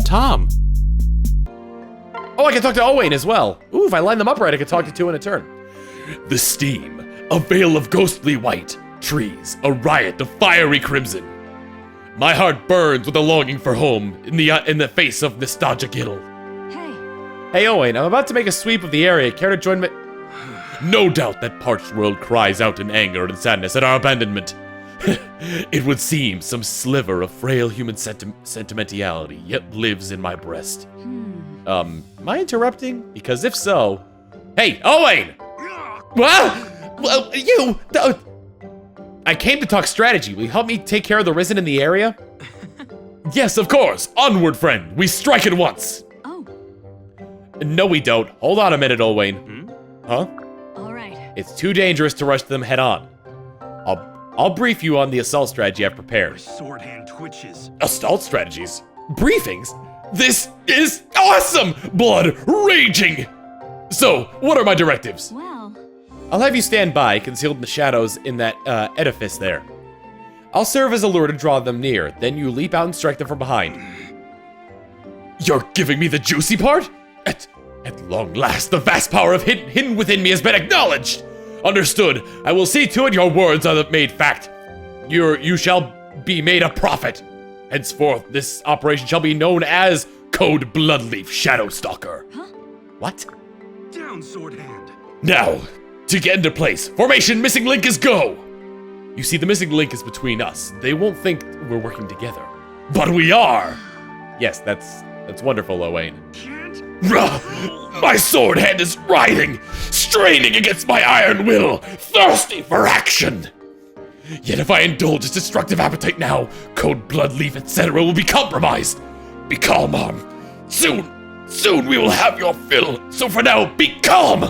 Tom. Oh, I can talk to Owain as well. Ooh, if I line them up right, I can talk to two in a turn. The steam, a veil of ghostly white, trees, a riot of fiery crimson. My heart burns with a longing for home in the face of nostalgic ill. Hey, Owain, I'm about to make a sweep of the area. Care to join me? No doubt that parched world cries out in anger and sadness at our abandonment. It would seem some sliver of frail human sentimentality yet lives in my breast. Am I interrupting? Because if so... Hey, Owain! Well, you... I came to talk strategy. Will you help me take care of the risen in the area? Yes, of course. Onward, friend. We strike at once. Oh. No, we don't. Hold on a minute, Owain. Huh? All right. It's too dangerous to rush them head on. I'll brief you on the assault strategy I've prepared. Sword hand twitches. Assault strategies? Briefings? This is awesome! Blood raging! So, what are my directives? Well, I'll have you stand by, concealed in the shadows in that edifice there. I'll serve as a lure to draw them near, then you leap out and strike them from behind. You're giving me the juicy part? At long last, the vast power of hidden within me has been acknowledged! Understood. I will see to it your words are made fact. You shall be made a prophet. Henceforth, this operation shall be known as Code Bloodleaf Shadowstalker. Huh? What? Down, sword hand. Now, to get into place, formation missing link is go! You see, the missing link is between us. They won't think we're working together. But we are! Yes, that's wonderful, Owain. My sword hand is writhing, straining against my iron will, thirsty for action. Yet if I indulge its destructive appetite now, Code Bloodleaf, etc. will be compromised. Be calm, Mom. Soon we will have your fill, so for now, be calm!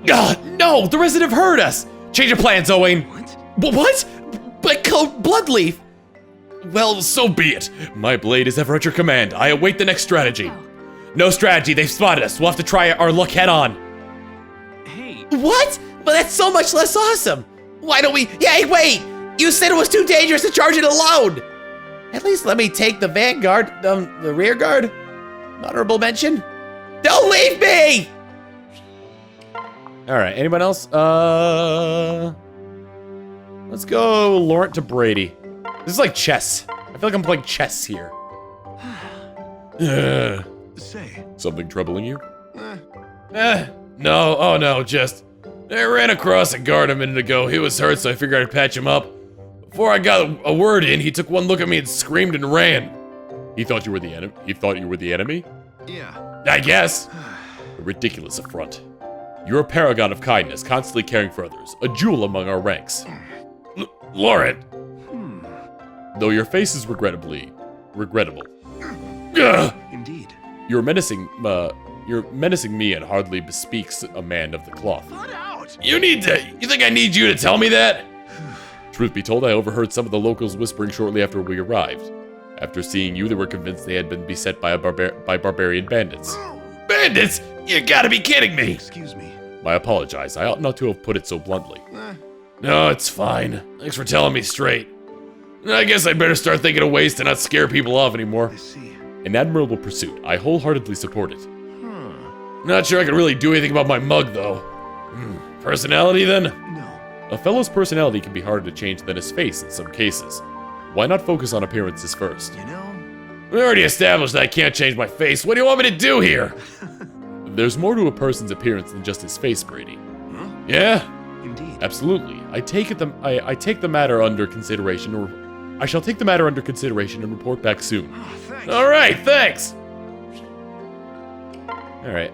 No, the resident heard us! Change of plans, Owain. What? But Code Bloodleaf? Well, so be it. My blade is ever at your command. I await the next strategy. No strategy, they've spotted us. We'll have to try our luck head on. Hey. What? But that's so much less awesome. Why don't we... Yeah, wait! You said it was too dangerous to charge it alone! At least let me take the vanguard, the rear guard. Honorable mention. Don't leave me! Alright, anyone else? Let's go Laurent to Brady. This is like chess. I feel like I'm playing chess here. Say. Something troubling you? No, oh no, just... I ran across a guard a minute ago. He was hurt, so I figured I'd patch him up. Before I got a word in, he took one look at me and screamed and ran. He thought you were the enemy? He thought you were the enemy? Yeah. I guess. A ridiculous affront. You're a paragon of kindness, constantly caring for others. A jewel among our ranks. Laurent. Though your face is regrettable. Indeed. You're menacing me and hardly bespeaks a man of the cloth. You think I need you to tell me that? Truth be told, I overheard some of the locals whispering shortly after we arrived. After seeing you, they were convinced they had been beset by barbarian bandits. Bandits? You gotta be kidding me! Excuse me. I apologize. I ought not to have put it so bluntly. No, it's fine. Thanks for telling me straight. I guess I'd better start thinking of ways to not scare people off anymore. I see. An admirable pursuit. I wholeheartedly support it. Not sure I can really do anything about my mug, though. Personality, then? No. A fellow's personality can be harder to change than his face in some cases. Why not focus on appearances first? You know? We already established that I can't change my face. What do you want me to do here? There's more to a person's appearance than just his face, Brady. Huh? Yeah? Indeed. Absolutely. I take the matter under consideration, or I shall take the matter under consideration and report back soon. Oh, thanks. All right, thanks. All right.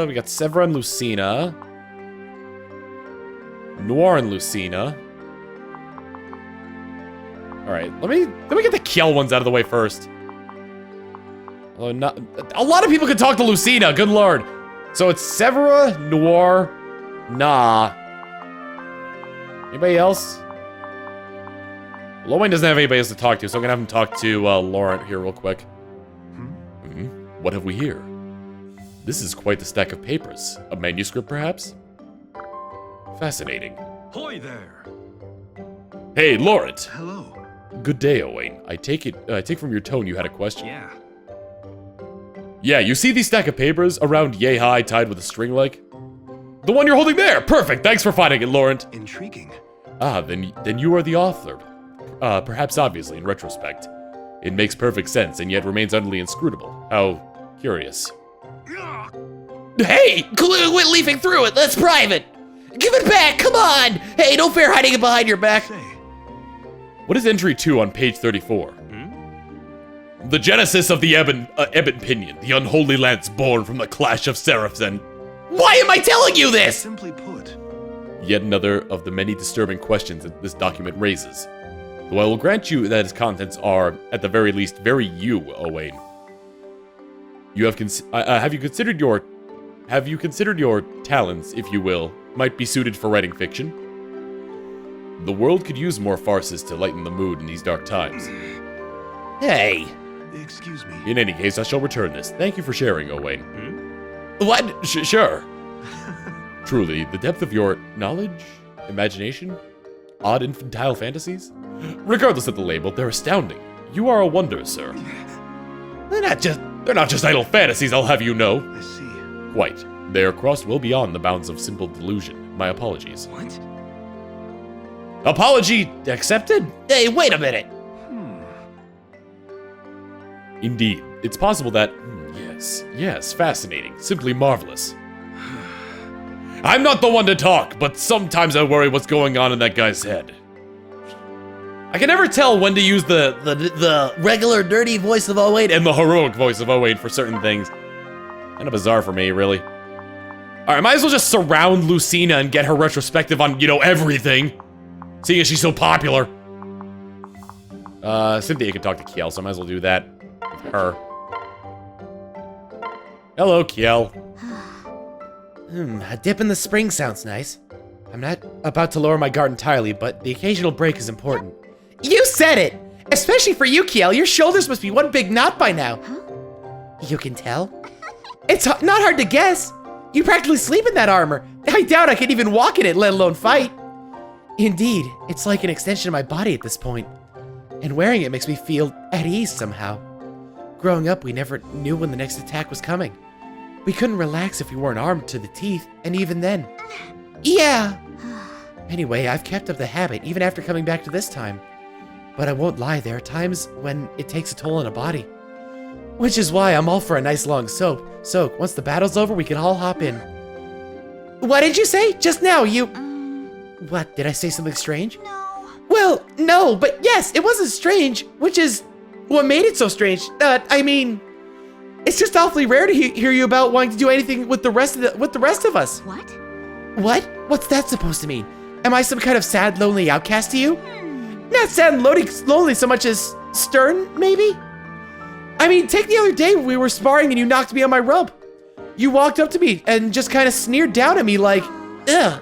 We got Severa and Lucina. Noir and Lucina. All right. Let me get the Kiel ones out of the way first. Oh, not a lot of people can talk to Lucina. Good lord. So it's Severa, Noir, Nah. Anybody else? Lowen doesn't have anybody else to talk to, so I'm gonna have him talk to Laurent here real quick. What have we here? This is quite the stack of papers. A manuscript, perhaps? Fascinating. Hoy there. Hey, Laurent. Hello. Good day, Owain. I take from your tone you had a question. Yeah. Yeah, you see these stack of papers around yay high tied with a string like? The one you're holding there! Perfect! Thanks for finding it, Laurent. Intriguing. Ah, then you are the author. Perhaps obviously, in retrospect. It makes perfect sense, and yet remains utterly inscrutable. How curious. Hey, quit leafing through it. That's private. Give it back. Come on. Hey, no fair hiding it behind your back. Say. What is entry 2 on page 34? The genesis of the ebon pinion, the unholy lance born from the clash of seraphs and... Why am I telling you this? Simply put. Yet another of the many disturbing questions that this document raises. Though I will grant you that its contents are, at the very least, very you, Owain. Have you considered your talents, if you will, might be suited for writing fiction? The world could use more farces to lighten the mood in these dark times. Hey. Excuse me. In any case, I shall return this. Thank you for sharing, Owain. What? Sure. Truly, the depth of your knowledge, imagination, odd infantile fantasies? Regardless of the label, they're astounding. You are a wonder, sir. They're not just idle fantasies, I'll have you know. I see. Quite. They are crossed well beyond the bounds of simple delusion. My apologies. What? Apology accepted? Hey, wait a minute. Indeed. It's possible that... Yes, fascinating. Simply marvelous. I'm not the one to talk, but sometimes I worry what's going on in that guy's head. I can never tell when to use the regular dirty voice of Owain and the heroic voice of Owain for certain things. Kind of bizarre for me, really. Alright, I might as well just surround Lucina and get her retrospective on, everything. Seeing as she's so popular. Cynthia can talk to Kiel, so I might as well do that with her. Hello, Kiel. A dip in the spring sounds nice. I'm not about to lower my guard entirely, but the occasional break is important. You said it! Especially for you, Kiel. Your shoulders must be one big knot by now. You can tell? It's not hard to guess. You practically sleep in that armor. I doubt I can even walk in it, let alone fight. Indeed, it's like an extension of my body at this point. And wearing it makes me feel at ease somehow. Growing up, we never knew when the next attack was coming. We couldn't relax if we weren't armed to the teeth, and even then. Yeah! Anyway, I've kept up the habit, even after coming back to this time. But I won't lie, there are times when it takes a toll on a body. Which is why I'm all for a nice long soak. Once the battle's over, we can all hop in. What did you say? Just now, you... What, did I say something strange? No. Well, no, but yes, it wasn't strange, which is what made it so strange. I mean, it's just awfully rare to hear you about wanting to do anything with the rest of us. What? What? What's that supposed to mean? Am I some kind of sad, lonely outcast to you? Not sad and lonely so much as stern, maybe? I mean, take the other day when we were sparring and you knocked me on my rump. You walked up to me and just kind of sneered down at me like, ugh.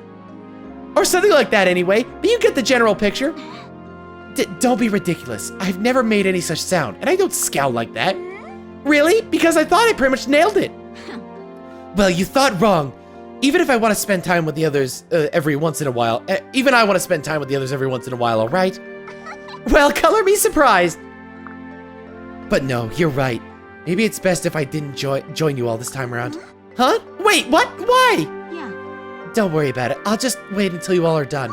Or something like that anyway, but you get the general picture. Don't be ridiculous. I've never made any such sound, and I don't scowl like that. Really? Because I thought I pretty much nailed it. Well, you thought wrong. Even if I want to spend time with the others every once in a while, even I want to spend time with the others every once in a while, alright? Well, color me surprised. But no, you're right. Maybe it's best if I didn't join you all this time around. Huh? Wait, what? Why? Yeah. Don't worry about it. I'll just wait until you all are done.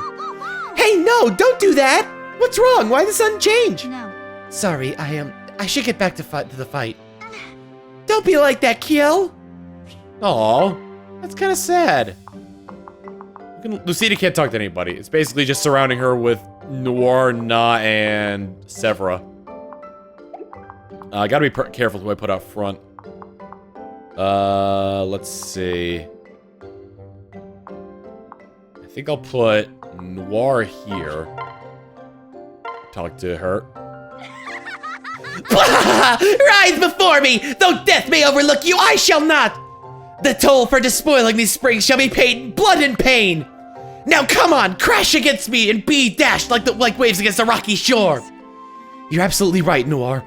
Hey, no, don't do that! What's wrong? Why the sudden change? No. Sorry, I should get back to the fight. Don't be like that, Kiel. Aw, that's kind of sad. Lucina can't talk to anybody. It's basically just surrounding her with Noir, Na, and Severa. I gotta be careful who I put out front. Let's see. I think I'll put Noir here. Talk to her. Rise before me! Though death may overlook you, I shall not! The toll for despoiling these springs shall be paid in blood and pain! Now come on, crash against me and be dashed like waves against a rocky shore! You're absolutely right, Noir.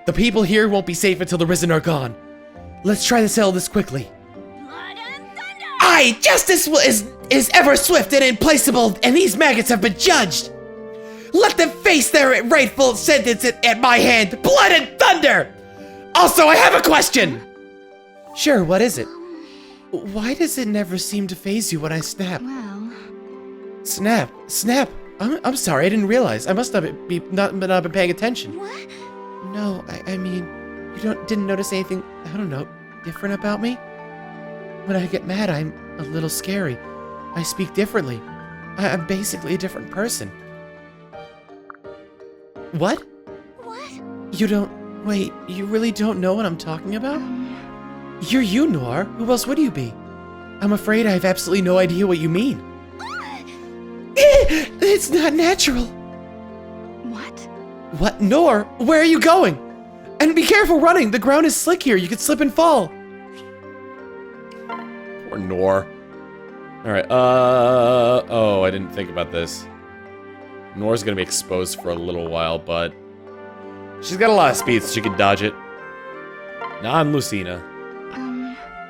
The people here won't be safe until the Risen are gone. Let's try to settle this quickly. Blood and thunder! Aye, justice is ever swift and implacable, and these maggots have been judged! Let them face their rightful sentence at my hand. Blood and thunder! Also, I have a question! Sure, what is it? Why does it never seem to faze you when I snap? Well, Snap. I'm sorry, I didn't realize. I must not been paying attention. what? No, I mean, you didn't notice anything, I don't know, different about me? When I get mad, I'm a little scary. I speak differently. I'm basically a different person. What? What? Wait, you really don't know what I'm talking about? You're you, Noir. Who else would you be? I'm afraid I have absolutely no idea what you mean. It's not natural. What? What? Noir, where are you going? And be careful running. The ground is slick here. You could slip and fall. Poor Nor. Alright, oh, I didn't think about this. Nor's gonna be exposed for a little while, but she's got a lot of speed, so she can dodge it. Nah, and Lucina.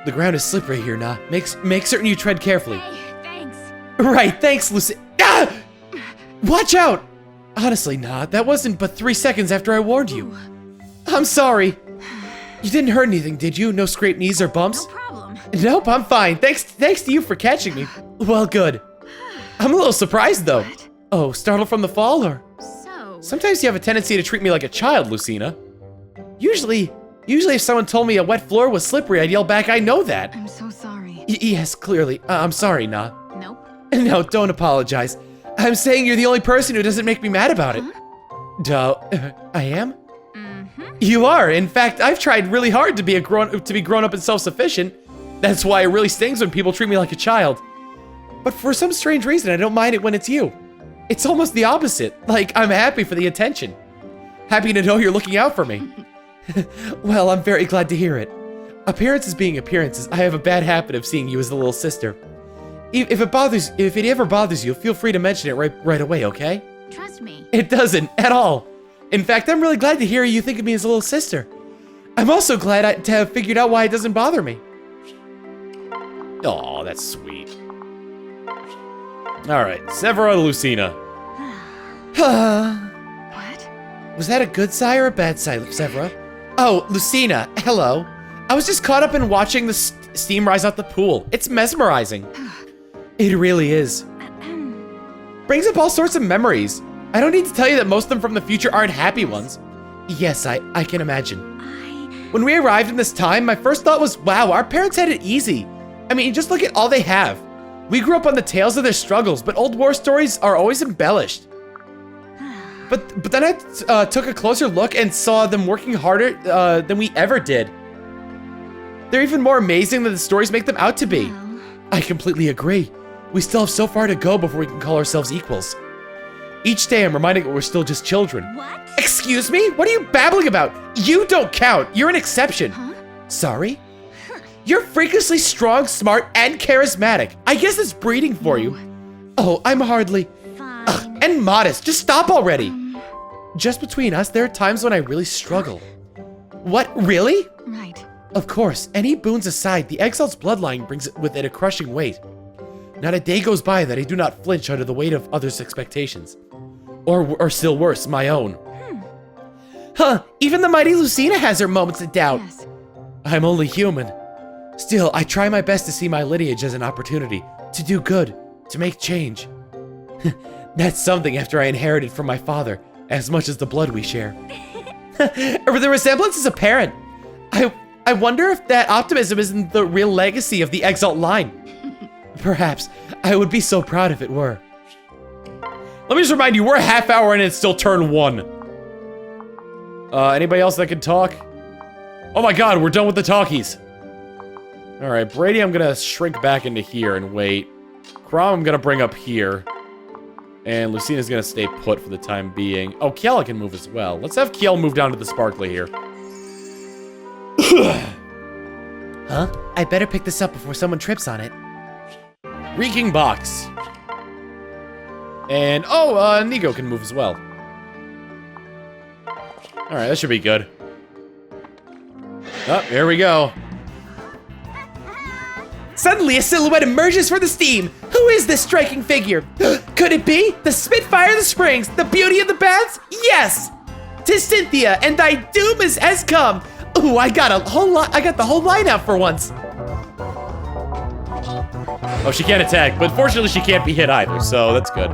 The ground is slippery here, Nah. Make certain you tread carefully. Hey, thanks. Right, thanks, Lucy. Ah! Watch out! Honestly, Nah, that wasn't but 3 seconds after I warned you. I'm sorry. You didn't hurt anything, did you? No scraped knees or bumps? No problem. Nope, I'm fine. Thanks to you for catching me. Well, good. I'm a little surprised, though. What? Oh, startled from the fall, or? So, Sometimes you have a tendency to treat me like a child, Lucina. Usually if someone told me a wet floor was slippery, I'd yell back, I know that. I'm so sorry. Yes, clearly. I'm sorry, Nah. Nope. No, don't apologize. I'm saying you're the only person who doesn't make me mad about it. Duh, I am? You are. In fact, I've tried really hard to be grown up and self-sufficient. That's why it really stings when people treat me like a child. But for some strange reason, I don't mind it when it's you. It's almost the opposite. Like, I'm happy for the attention. Happy to know you're looking out for me. Well, I'm very glad to hear it. Appearances being appearances, I have a bad habit of seeing you as the little sister. If it ever bothers you, feel free to mention it right away, okay? Trust me. It doesn't, at all. In fact, I'm really glad to hear you think of me as a little sister. I'm also glad to have figured out why it doesn't bother me. Aw, that's sweet. Alright, Severa Lucina. What? Was that a good sigh or a bad sigh, Severa? Oh, Lucina, hello. I was just caught up in watching the steam rise out the pool. It's mesmerizing. It really is. Brings up all sorts of memories. I don't need to tell you that most of them from the future aren't happy ones. Yes, I can imagine. When we arrived in this time, my first thought was, wow, our parents had it easy. I mean, just look at all they have. We grew up on the tales of their struggles, but old war stories are always embellished. But then I took a closer look and saw them working harder than we ever did. They're even more amazing than the stories make them out to be. Well, I completely agree. We still have so far to go before we can call ourselves equals. Each day I'm reminded that we're still just children. what? Excuse me? What are you babbling about? You don't count. You're an exception. Huh? Sorry? You're freakishly strong, smart, and charismatic. I guess it's breeding for you. Oh, I'm hardly... Fine. Ugh, and modest. Just stop already. Just between us, there are times when I really struggle. What? Really? Right. Of course, any boons aside, the Exile's bloodline brings with it a crushing weight. Not a day goes by that I do not flinch under the weight of others' expectations. Or still worse, my own. Huh, even the mighty Lucina has her moments of doubt. Yes. I'm only human. Still, I try my best to see my lineage as an opportunity to do good, to make change. That's something after I inherited from my father, as much as the blood we share. The resemblance is apparent. I wonder if that optimism isn't the real legacy of the Exalt line. Perhaps. I would be so proud if it were. Let me just remind you, we're a half hour in and it's still turn 1. Anybody else that can talk? Oh my god, we're done with the talkies. Alright, Brady, I'm gonna shrink back into here and wait. Crom, I'm gonna bring up here. And Lucina's gonna stay put for the time being. Oh, Kiela can move as well. Let's have Kiel move down to the sparkly here. Huh? I better pick this up before someone trips on it. Reeking box. And, Nigo can move as well. Alright, that should be good. Oh, here we go. Suddenly, a silhouette emerges from the steam. Who is this striking figure? Could it be? The Spitfire of the Springs, the Beauty of the Baths? Yes! 'Tis Cynthia, and thy doom has come. Ooh, I got the whole lineup for once. Oh, she can't attack, but fortunately she can't be hit either, so that's good.